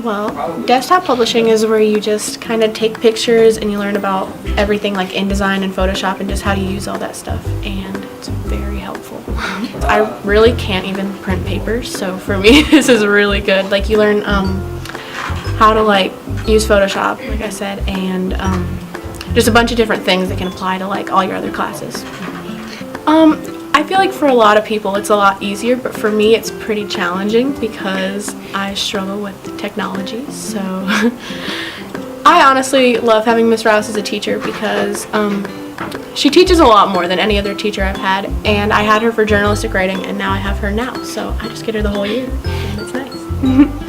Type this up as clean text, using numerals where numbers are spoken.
Well, desktop publishing is where you just kind of take pictures and you learn about everything like InDesign and Photoshop and just how to use all that stuff, and it's very helpful. I really can't even print papers, so for me this is really good. Like you learn how to like use Photoshop, like I said, and just a bunch of different things that can apply to like all your other classes. I feel like for a lot of people it's a lot easier, but for me it's pretty challenging because I struggle with technology. So I honestly love having Miss Rouse as a teacher because she teaches a lot more than any other teacher I've had, and I had her for journalistic writing and now I have her now, so I just get her the whole year and it's nice.